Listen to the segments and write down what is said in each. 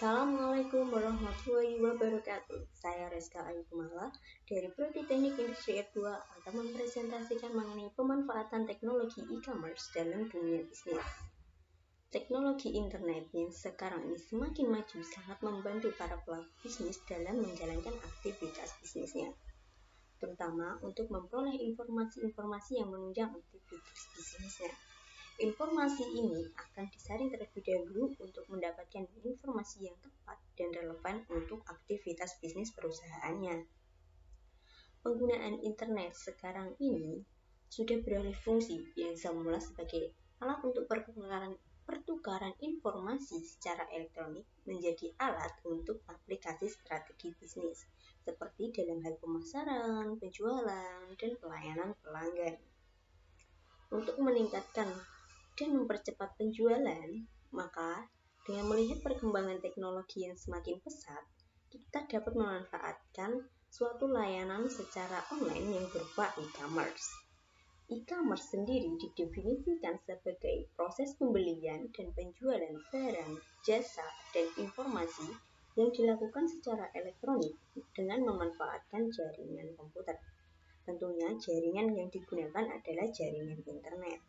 Assalamualaikum warahmatullahi wabarakatuh. Saya Reska Ayu Kumala dari Prodi Teknik Industri F2 akan mempresentasikan mengenai pemanfaatan teknologi e-commerce dalam dunia bisnis. Teknologi internet yang sekarang ini semakin maju sangat membantu para pelaku bisnis dalam menjalankan aktivitas bisnisnya, terutama untuk memperoleh informasi-informasi yang menunjang aktivitas bisnisnya. Informasi ini akan disaring terlebih dahulu untuk mendapatkan informasi yang tepat dan relevan untuk aktivitas bisnis perusahaannya. Penggunaan internet sekarang ini sudah beralih fungsi yang semula sebagai alat untuk pertukaran informasi secara elektronik menjadi alat untuk aplikasi strategi bisnis, seperti dalam hal pemasaran, penjualan, dan pelayanan pelanggan. Untuk meningkatkan dan mempercepat penjualan, maka dengan melihat perkembangan teknologi yang semakin pesat, kita dapat memanfaatkan suatu layanan secara online yang berupa e-commerce. E-commerce sendiri didefinisikan sebagai proses pembelian dan penjualan barang, jasa, dan informasi yang dilakukan secara elektronik dengan memanfaatkan jaringan komputer. Tentunya jaringan yang digunakan adalah jaringan internet.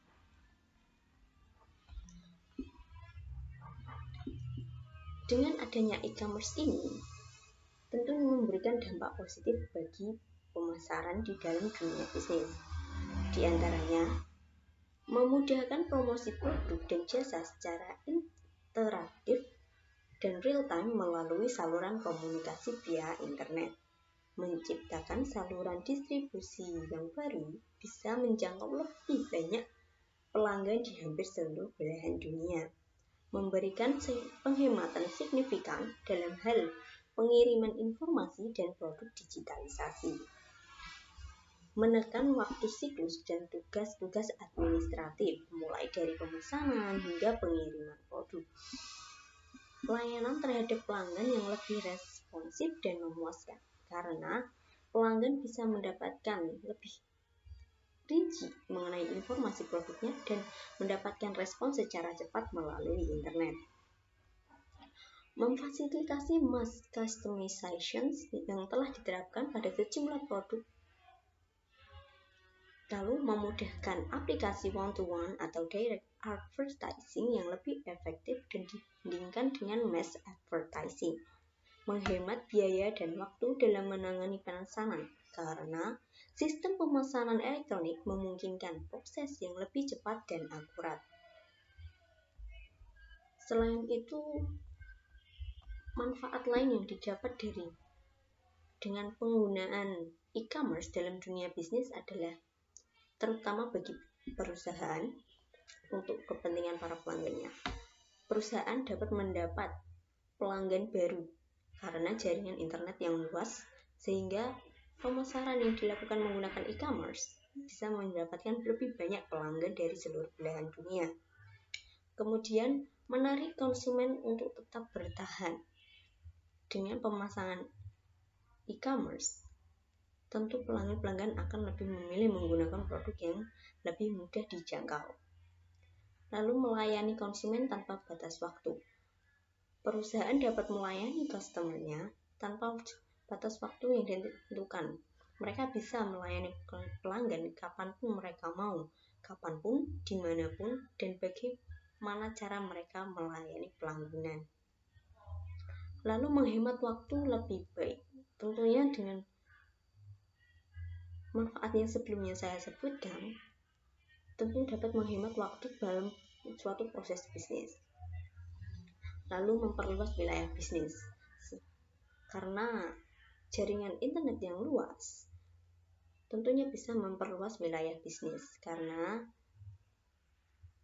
Dengan adanya e-commerce ini, tentu memberikan dampak positif bagi pemasaran di dalam dunia bisnis. Di antaranya, memudahkan promosi produk dan jasa secara interaktif dan real-time melalui saluran komunikasi via internet. Menciptakan saluran distribusi yang baru bisa menjangkau lebih banyak pelanggan di hampir seluruh belahan dunia. Memberikan penghematan signifikan dalam hal pengiriman informasi dan produk digitalisasi. Menekan waktu siklus dan tugas-tugas administratif, mulai dari pemesanan hingga pengiriman produk. Pelayanan terhadap pelanggan yang lebih responsif dan memuaskan, karena pelanggan bisa mendapatkan lebih rinci mengenai informasi produknya dan mendapatkan respon secara cepat melalui internet. Memfasilitasi mass customization yang telah diterapkan pada sejumlah produk, lalu memudahkan aplikasi one-to-one atau direct advertising yang lebih efektif dan dibandingkan dengan mass advertising. Menghemat biaya dan waktu dalam menangani pemesanan, karena sistem pemesanan elektronik memungkinkan proses yang lebih cepat dan akurat. Selain itu, manfaat lain yang didapat dengan penggunaan e-commerce dalam dunia bisnis adalah terutama bagi perusahaan untuk kepentingan para pelanggannya. Perusahaan dapat mendapat pelanggan baru karena jaringan internet yang luas, sehingga pemasaran yang dilakukan menggunakan e-commerce bisa mendapatkan lebih banyak pelanggan dari seluruh belahan dunia. Kemudian, menarik konsumen untuk tetap bertahan. Dengan pemasangan e-commerce, tentu pelanggan-pelanggan akan lebih memilih menggunakan produk yang lebih mudah dijangkau. Lalu melayani konsumen tanpa batas waktu. Perusahaan dapat melayani customer-nya tanpa batas waktu yang ditentukan. Mereka bisa melayani pelanggan kapanpun mereka mau, kapanpun, dimanapun, dan bagaimana cara mereka melayani pelanggan. Lalu menghemat waktu lebih baik. Tentunya dengan manfaat yang sebelumnya saya sebutkan, tentu dapat menghemat waktu dalam suatu proses bisnis. Lalu memperluas wilayah bisnis, karena jaringan internet yang luas tentunya bisa memperluas wilayah bisnis, karena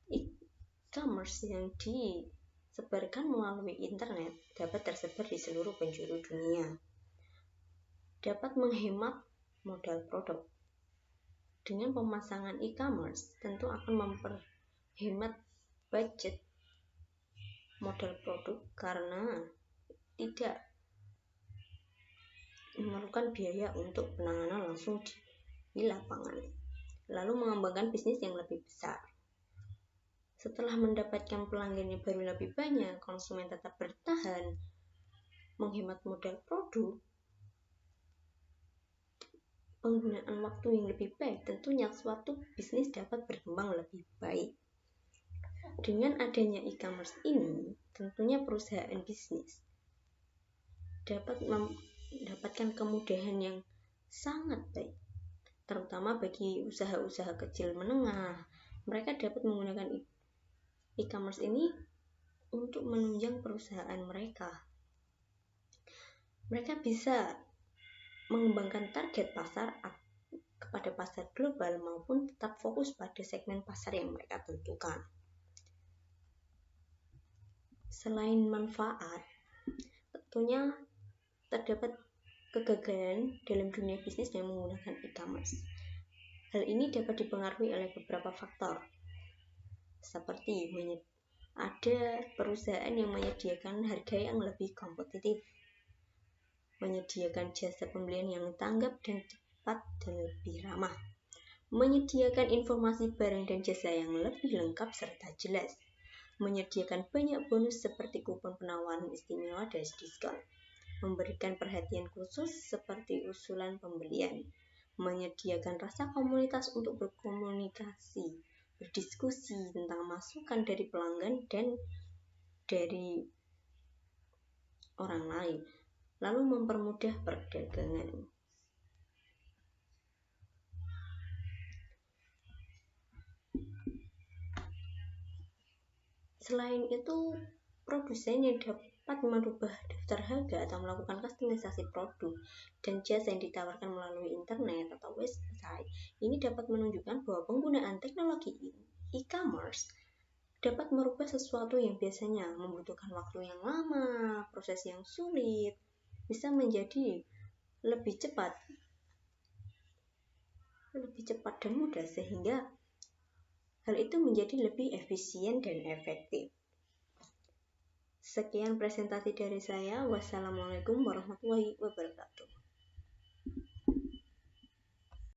e-commerce yang disebarkan melalui internet dapat tersebar di seluruh penjuru dunia. Dapat menghemat modal produk. Dengan pemasangan e-commerce tentu akan memperhemat budget modal produk karena tidak memerlukan biaya untuk penanganan langsung di lapangan. Lalu mengembangkan bisnis yang lebih besar. Setelah mendapatkan pelanggan yang baru lebih banyak, konsumen tetap bertahan, menghemat modal produk, penggunaan waktu yang lebih baik, tentunya suatu bisnis dapat berkembang lebih baik. Dengan adanya e-commerce ini, tentunya perusahaan bisnis dapat mendapatkan kemudahan yang sangat baik, terutama bagi usaha-usaha kecil menengah. Mereka dapat menggunakan e-commerce ini untuk menunjang perusahaan mereka. Mereka bisa mengembangkan target pasar kepada pasar global maupun tetap fokus pada segmen pasar yang mereka tentukan. Selain manfaat, tentunya terdapat kegagalan dalam dunia bisnis yang menggunakan e-commerce. Hal ini dapat dipengaruhi oleh beberapa faktor, seperti ada perusahaan yang menyediakan harga yang lebih kompetitif, menyediakan jasa pembelian yang tanggap dan cepat dan lebih ramah, menyediakan informasi barang dan jasa yang lebih lengkap serta jelas, menyediakan banyak bonus seperti kupon penawaran istimewa dan diskon, memberikan perhatian khusus seperti usulan pembelian, menyediakan rasa komunitas untuk berkomunikasi, berdiskusi tentang masukan dari pelanggan dan dari orang lain, lalu mempermudah perdagangan. Selain itu, produsen yang dapat merubah daftar harga atau melakukan kustomisasi produk dan jasa yang ditawarkan melalui internet atau website ini dapat menunjukkan bahwa penggunaan teknologi e-commerce dapat merubah sesuatu yang biasanya membutuhkan waktu yang lama, proses yang sulit, bisa menjadi lebih cepat dan mudah, sehingga hal itu menjadi lebih efisien dan efektif. Sekian presentasi dari saya. Wassalamualaikum warahmatullahi wabarakatuh.